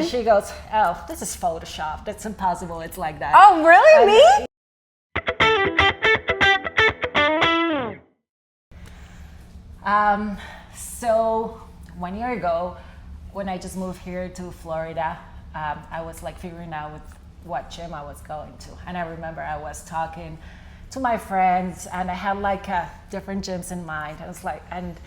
And she goes, oh, this is Photoshop. That's impossible. It's like that. Oh, really? Me? So 1 year ago, when I just moved here to Florida, I was like figuring out what gym I was going to. And I remember I was talking to my friends and I had like different gyms in mind. I was like, and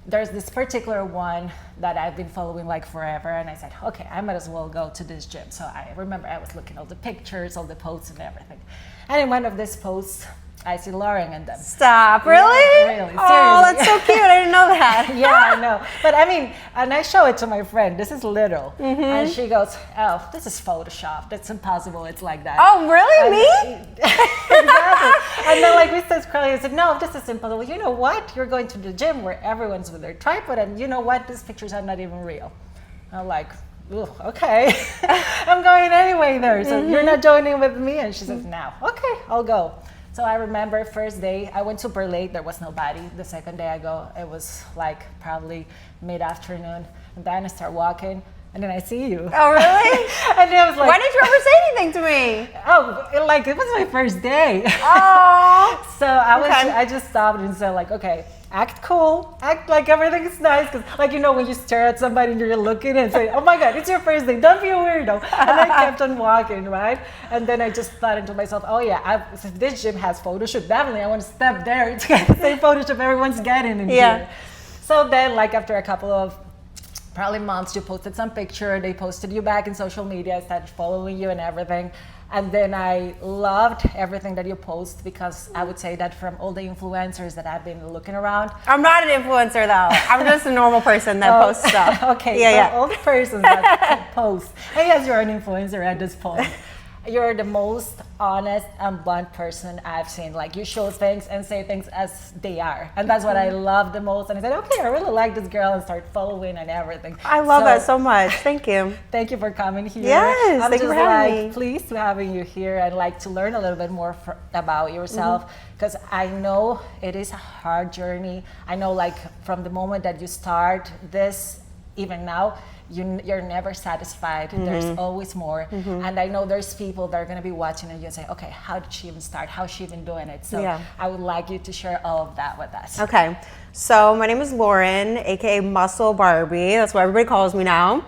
there's this particular one that I've been following like forever. And I said, okay, I might as well go to this gym. So I remember I was looking at all the pictures, all the posts and everything. And in one of these posts, I see Lauren and them. Stop, really? Yeah, really, oh, seriously. that's so cute. I didn't know that. Yeah, I know. But I mean, and I show it to my friend. This is little. Mm-hmm. And she goes, oh, this is Photoshop. That's impossible. It's like that. Oh, really? And, Me? Exactly. And then like we started scrolling. I said, no, this is impossible. You know what? You're going to the gym where everyone's with their tripod. And you know what? These pictures are not even real. I'm like, ooh, okay. I'm going anyway there. So you're not joining with me? And she says, no. Okay, I'll go. So I remember first day, I went super late, there was nobody. The second day I go, it was like probably mid-afternoon. And then I start walking, and then I see you. Oh, really? And I was like, why didn't you ever say anything to me? oh, it was my first day. Oh. So I just stopped and said like, okay, act cool, act like everything is nice. Cause like, you know, when you stare at somebody and you're looking and say, oh my God, it's your first day, don't be a weirdo. And I kept on walking, right? And then I just thought into myself, oh yeah, if this gym has photo shoot, definitely I want to step there to get the same photo shoot everyone's getting in here. So then like after a couple of probably months, you posted some picture, they posted you back in social media, I started following you and everything. And then I loved everything that you post because I would say that from all the influencers that I've been looking around. I'm not an influencer though. I'm just a normal person that posts stuff. Okay, Yeah, so all the persons that post. And yes, you're an influencer at this point. You're the most honest and blunt person I've seen. Like you show things and say things as they are. And that's what I love the most. And I said, okay, I really like this girl and start following and everything. I love that so much. Thank you. Thank you for coming here. Yes, I'm thank you just for having me. pleased to having you here and like to learn a little bit more about yourself because I know it is a hard journey. I know like from the moment that you start this, even now, you're never satisfied. There's always more. And I know there's people that are going to be watching and you say, okay, how did she even start? How's she even doing it? So I would like you to share all of that with us. Okay. So my name is Lauren, aka Muscle Barbie. That's what everybody calls me now.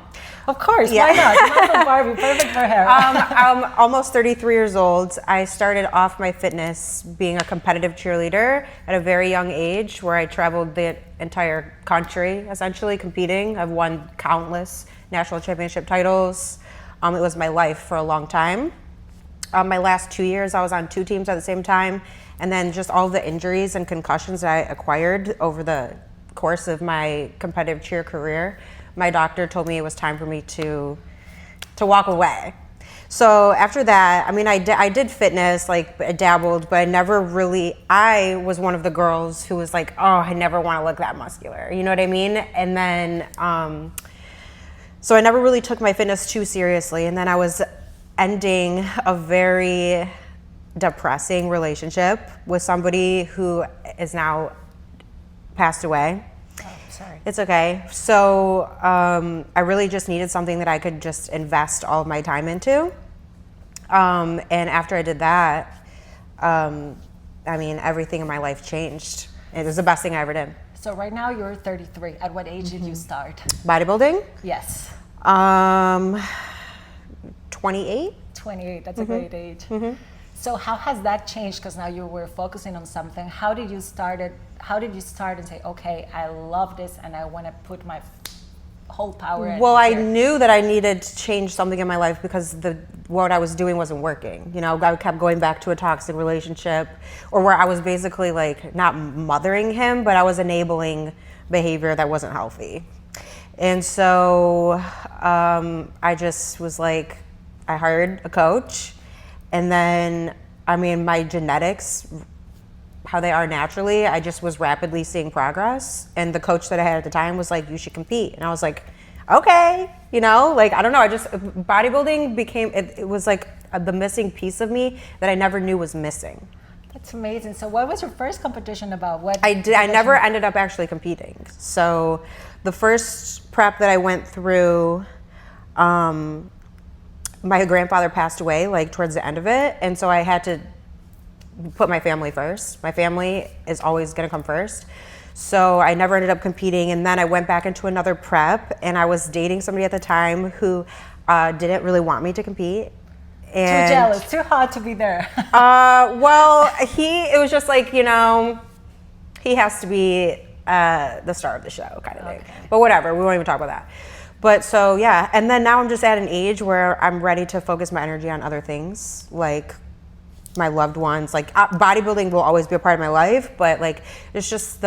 Of course, why not? Muscle Barbie, perfect for her. I'm almost 33 years old. I started off my fitness being a competitive cheerleader at a very young age where I traveled the entire country essentially competing. I've won countless national championship titles. It was my life for a long time. My last 2 years, I was on 2 teams at the same time. And then just all the injuries and concussions that I acquired over the course of my competitive cheer career, my doctor told me it was time for me to walk away. So after that, I mean, I did fitness, like I dabbled, but I was one of the girls who was like, oh, I never want to look that muscular. You know what I mean? And then, so I never really took my fitness too seriously. And then I was ending a very depressing relationship with somebody who is now passed away. Oh, sorry. It's okay. So I really just needed something that I could just invest all of my time into. And after I did that, I mean, everything in my life changed. It was the best thing I ever did. So right now you're 33. At what age did you start? Bodybuilding? Yes. 28. 28, that's a great age. So how has that changed? Because now you were focusing on something. How did you start and say, okay, I love this and I want to put my whole power in? Well, I knew that I needed to change something in my life because what I was doing wasn't working. You know, I kept going back to a toxic relationship or where I was basically like not mothering him, but I was enabling behavior that wasn't healthy. And so I just was like, I hired a coach. And then, I mean, my genetics, how they are naturally, I just was rapidly seeing progress. And the coach that I had at the time was like, you should compete. And I was like, okay, you know, like, I don't know. Bodybuilding became, it was like the missing piece of me that I never knew was missing. That's amazing. So what was your first competition about? I never ended up actually competing. So the first prep that I went through, My grandfather passed away like towards the end of it, and so I had to put my family first. My family is always going to come first. So I never ended up competing, and then I went back into another prep, and I was dating somebody at the time who didn't really want me to compete. And, Too jealous, too hot to be there. well, it was just like, you know, he has to be the star of the show kind of thing. Okay. But whatever, we won't even talk about that. But so, yeah, and then now I'm just at an age where I'm ready to focus my energy on other things, like my loved ones. Like bodybuilding will always be a part of my life, but like it's just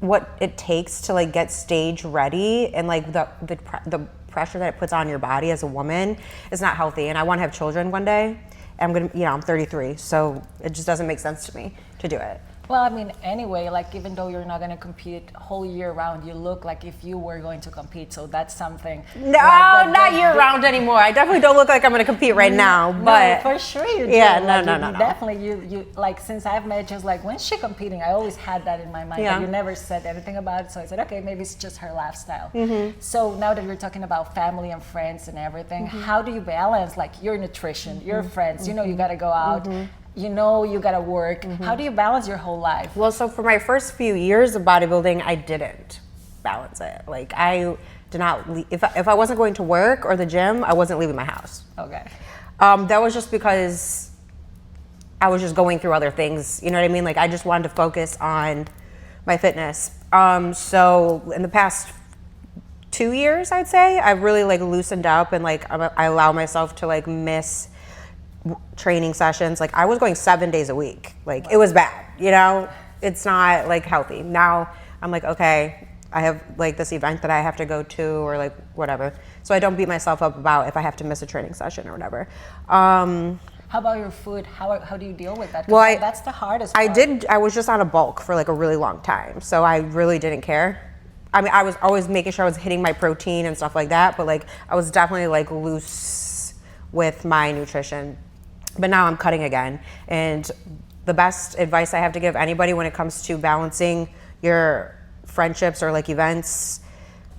what it takes to like get stage ready, and like the pressure that it puts on your body as a woman is not healthy. And I want to have children one day. I'm 33, so it just doesn't make sense to me to do it. Well, I mean, anyway, like even though you're not going to compete whole year round, you look like if you were going to compete. So that's something. No, not year round anymore. I definitely don't look like I'm going to compete right now. But no, for sure you do. Yeah, like, no. Definitely, you like since I've met you, like when's she competing? I always had that in my mind. Yeah. But you never said anything about it. So I said, okay, maybe it's just her lifestyle. Mm-hmm. So now that you're talking about family and friends and everything, how do you balance like your nutrition, your friends? You know, you got to go out. You know, you gotta work. How do you balance your whole life? Well, so for my first few years of bodybuilding, I didn't balance it. Like I did not leave, if I wasn't going to work or the gym, I wasn't leaving my house. Okay. That was just because I was just going through other things. You know what I mean? Like I just wanted to focus on my fitness. So in the past 2 years, I'd say, I've really like loosened up, and like I allow myself to like miss training sessions. Like I was going 7 days a week. Like it was bad, you know? It's not like healthy. Now I'm like, okay, I have like this event that I have to go to or like whatever. So I don't beat myself up about if I have to miss a training session or whatever. How about your food? How do you deal with that? 'Cause Well, that's the hardest part. I was just on a bulk for like a really long time. So I really didn't care. I mean, I was always making sure I was hitting my protein and stuff like that, but like I was definitely like loose with my nutrition. But now I'm cutting again. And the best advice I have to give anybody when it comes to balancing your friendships or like events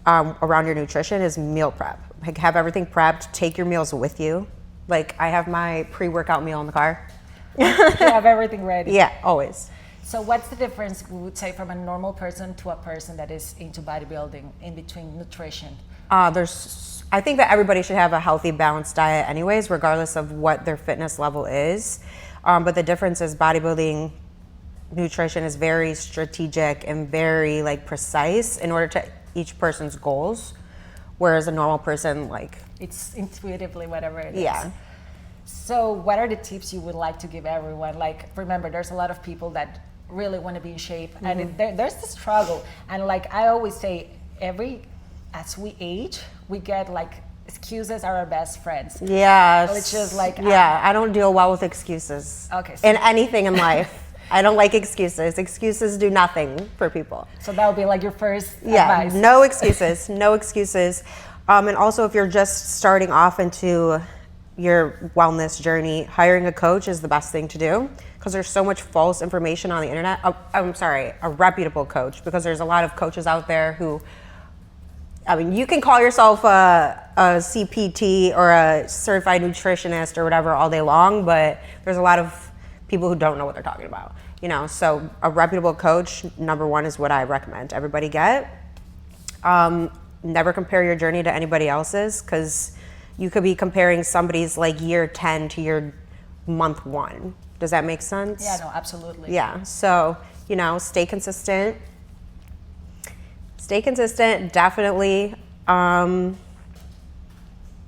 around your nutrition is meal prep. Like have everything prepped, take your meals with you. Like I have my pre-workout meal in the car. You have everything ready. Yeah, always. So what's the difference, we would say, from a normal person to a person that is into bodybuilding in between nutrition? I think that everybody should have a healthy, balanced diet anyways, regardless of what their fitness level is. But the difference is bodybuilding nutrition is very strategic and very like precise in order to each person's goals. Whereas a normal person, like, It's intuitively whatever it is. yeah. So what are the tips you would like to give everyone? Like, remember, there's a lot of people that really want to be in shape, and there's the struggle. And like I always say, as we age, we get like excuses are our best friends. Yes. Which is like, yeah, I don't deal well with excuses. Okay, so- in anything in life. I don't like excuses. Excuses do nothing for people. So that would be like your first Yeah, advice. no excuses, no excuses. And also, if you're just starting off into your wellness journey, hiring a coach is the best thing to do, because there's so much false information on the internet. A reputable coach, because there's a lot of coaches out there who, I mean, you can call yourself a CPT or a certified nutritionist or whatever all day long, but there's a lot of people who don't know what they're talking about, you know? So a reputable coach, number one, is what I recommend everybody get. Never compare your journey to anybody else's, because you could be comparing somebody's like year 10 to your month 1. Does that make sense? Yeah, no, absolutely. Yeah, so, you know, stay consistent. Stay consistent, definitely.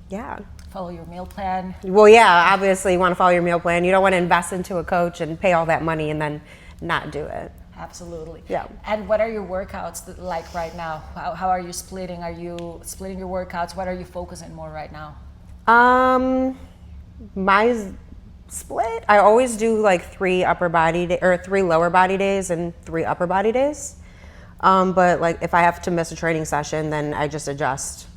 Yeah. Follow your meal plan. Well, yeah, obviously you want to follow your meal plan. You don't want to invest into a coach and pay all that money and then not do it. Absolutely. Yeah. And what are your workouts like right now? How are you splitting? Are you splitting your workouts? What are you focusing more right now? My split, I always do like 3 lower body days and 3 upper body days. But like if I have to miss a training session, then I just adjust.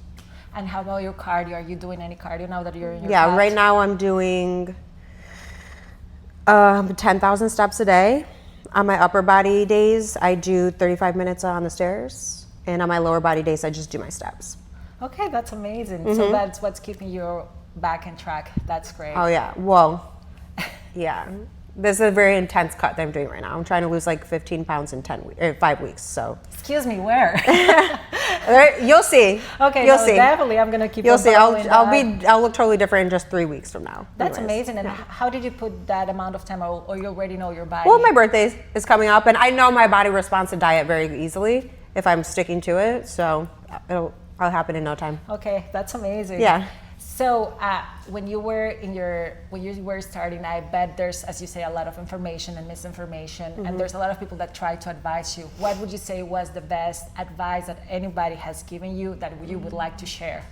And how about your cardio? Are you doing any cardio now that you're in your Yeah, prep? right now I'm doing 10,000 steps a day. On my upper body days, I do 35 minutes on the stairs. And on my lower body days, I just do my steps. Okay, that's amazing. So that's what's keeping you back in track. That's great. Oh yeah. Well, yeah. This is a very intense cut that I'm doing right now. I'm trying to lose like 15 pounds in 5 weeks. So Excuse me, where? you'll see. Okay, you'll no, see. definitely. I'm gonna keep. You'll on see. following that. I'll look totally different in just 3 weeks from now. That's Anyways. amazing. And how did you put that amount of time, or you already know your body? Well, my birthday is coming up, and I know my body responds to diet very easily if I'm sticking to it. So it'll happen in no time. Okay, that's amazing. Yeah. So when you were starting, I bet there's, as you say, a lot of information and misinformation, and there's a lot of people that try to advise you. What would you say was the best advice that anybody has given you that you would like to share?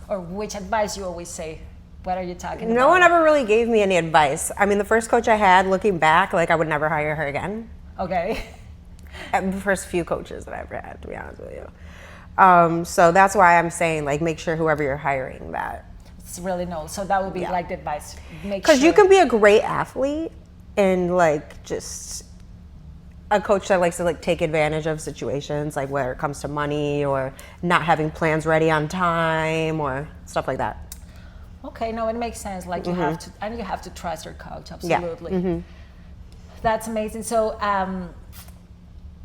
Or which advice you always say? What are you talking about? No one ever really gave me any advice. I mean, the first coach I had, looking back, like I would never hire her again. Okay. The first few coaches that I ever had, to be honest with you. So that's why I'm saying, like, make sure whoever you're hiring that. It's really no. So that would be like the advice. Make Because sure. you can be a great athlete and like just a coach that likes to like take advantage of situations, like where it comes to money or not having plans ready on time or stuff like that. Okay, no, it makes sense. Like you have to, and you have to trust your coach. Absolutely. That's amazing. So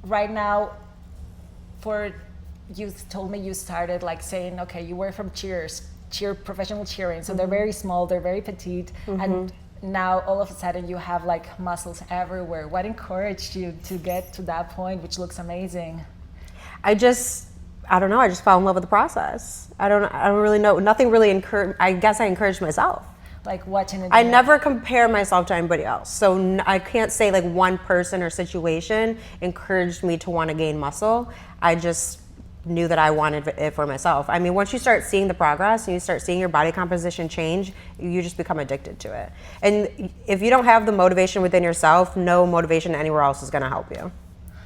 right now, you told me you started like saying, okay, you were from professional cheering. So they're very small, they're very petite, and now all of a sudden you have like muscles everywhere. What encouraged you to get to that point, which looks amazing? I don't know. I just fell in love with the process. I don't really know. Nothing really encouraged. I guess I encouraged myself. Like watching it. I never compare myself to anybody else. So I can't say like one person or situation encouraged me to want to gain muscle. I just knew that I wanted it for myself. I mean, once you start seeing the progress and you start seeing your body composition change, you just become addicted to it. And if you don't have the motivation within yourself, no motivation anywhere else is going to help you.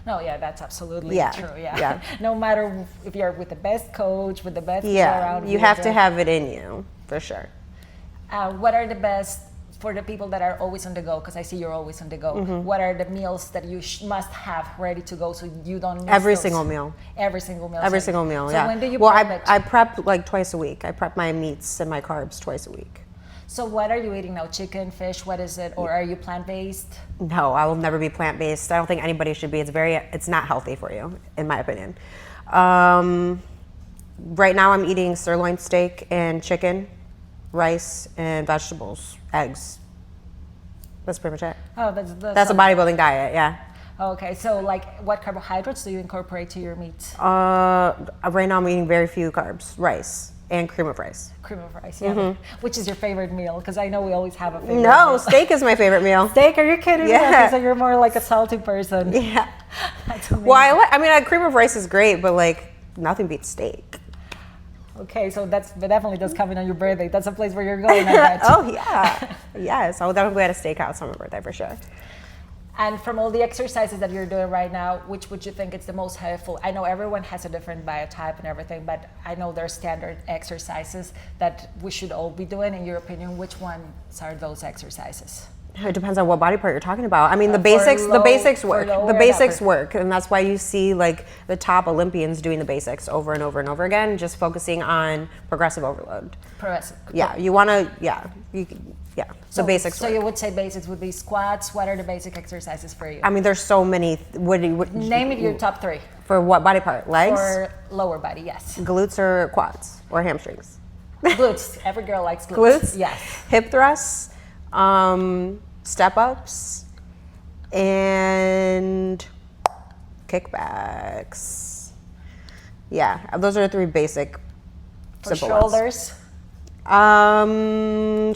No, yeah, that's absolutely true. Yeah. No matter if you're with the best coach, with the best people around you have to have it in you, for sure. What are the best for the people that are always on the go? Because I see you're always on the go. What are the meals that you must have ready to go so you don't miss Every those? single meal. Every single meal. Every single meal, So yeah. when do you well, prep it? I prep like twice a week. I prep my meats and my carbs twice a week. So what are you eating now? Chicken, fish, what is it? Or are you plant-based? No, I will never be plant-based. I don't think anybody should be. It's not healthy for you, in my opinion. Right now I'm eating sirloin steak and chicken, rice and vegetables, eggs. That's pretty much it. Oh, That's a bodybuilding diet, yeah. Okay, so like what carbohydrates do you incorporate to your meat? Right now I'm eating very few carbs, rice and cream of rice. Cream of rice, yeah. Which is your favorite meal? Because I know we always have a favorite No, meal. steak is my favorite meal. Steak? Are you kidding me? Yeah. Okay, so you're more like a salty person. Yeah. That's amazing. Well, I mean, cream of rice is great, but like nothing beats steak. Okay, so that definitely does come in on your birthday. That's a place where you're going, I bet. Oh yeah, yes, I'll definitely at a steakhouse on my birthday for sure. And from all the exercises that you're doing right now, which would you think is the most helpful? I know everyone has a different biotype and everything, but I know there are standard exercises that we should all be doing. In your opinion, which ones are those exercises? It depends on what body part you're talking about. I mean, the For basics low work. or The basics upper? work, and that's why you see like the top Olympians doing the basics over and over and over again, just focusing on progressive overload. Yeah, you want to. Yeah, So basics. So you would say basics would be squats. What are the basic exercises for you? I mean, there's so many. Name it your top three. For what body part? Legs? For lower body, yes. Glutes or quads or hamstrings? Glutes. Every girl likes glutes. Glutes? Yes. Hip thrusts, step ups, and kickbacks. Yeah, those are the three basic For simple ones. shoulders.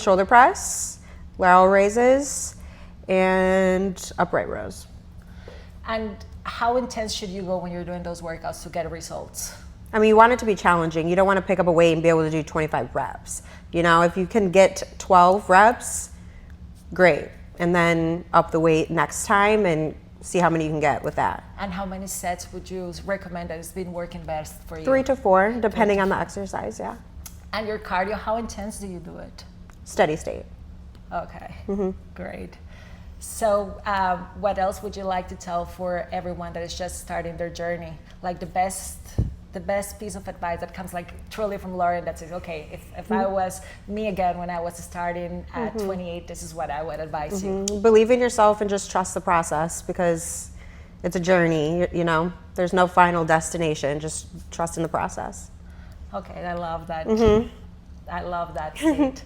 Shoulder press, lateral raises, and upright rows. And how intense should you go when you're doing those workouts to get results? I mean, you want it to be challenging. You don't want to pick up a weight and be able to do 25 reps. You know, if you can get 12 reps, great. And then up the weight next time and see how many you can get with that. And how many sets would you recommend that has been working best for you? 3 to 4, depending on the exercise, yeah. And your cardio, how intense do you do it? Steady state. Okay, great. So what else would you like to tell for everyone that is just starting their journey? Like the best the best piece of advice that comes like truly from Lauren that says, okay, if I was me again when I was starting at 28, this is what I would advise you. Believe in yourself and just trust the process, because it's a journey, you know. There's no final destination, just trust in the process. Okay, I love that. I love that, Kate.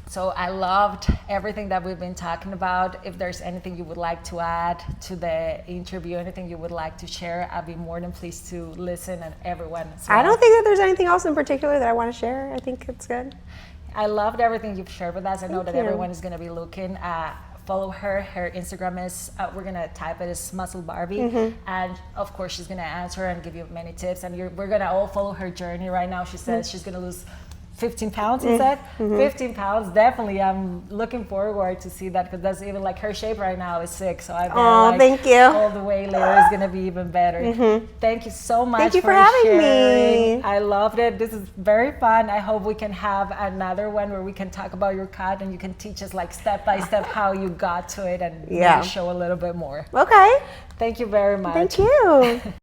So I loved everything that we've been talking about. If there's anything you would like to add to the interview, anything you would like to share, I'd be more than pleased to listen, and everyone as well. I don't think that there's anything else in particular that I want to share. I think it's good. I loved everything you've shared with us. I know Thank that you. everyone is going to be looking. Follow her. Her Instagram is, we're going to type it as Muscle Barbie. And of course, she's going to answer and give you many tips. And we're going to all follow her journey right now. She says she's going to lose 15 pounds, you said? 15 pounds, definitely. I'm looking forward to see that, because that's even like her shape right now is sick. So I bet like thank you. all the way later is going to be even better. Thank you so much Thank you for having sharing. me. I loved it. This is very fun. I hope we can have another one where we can talk about your cut and you can teach us like step by step how you got to it and maybe show a little bit more. Okay. Thank you very much. Thank you.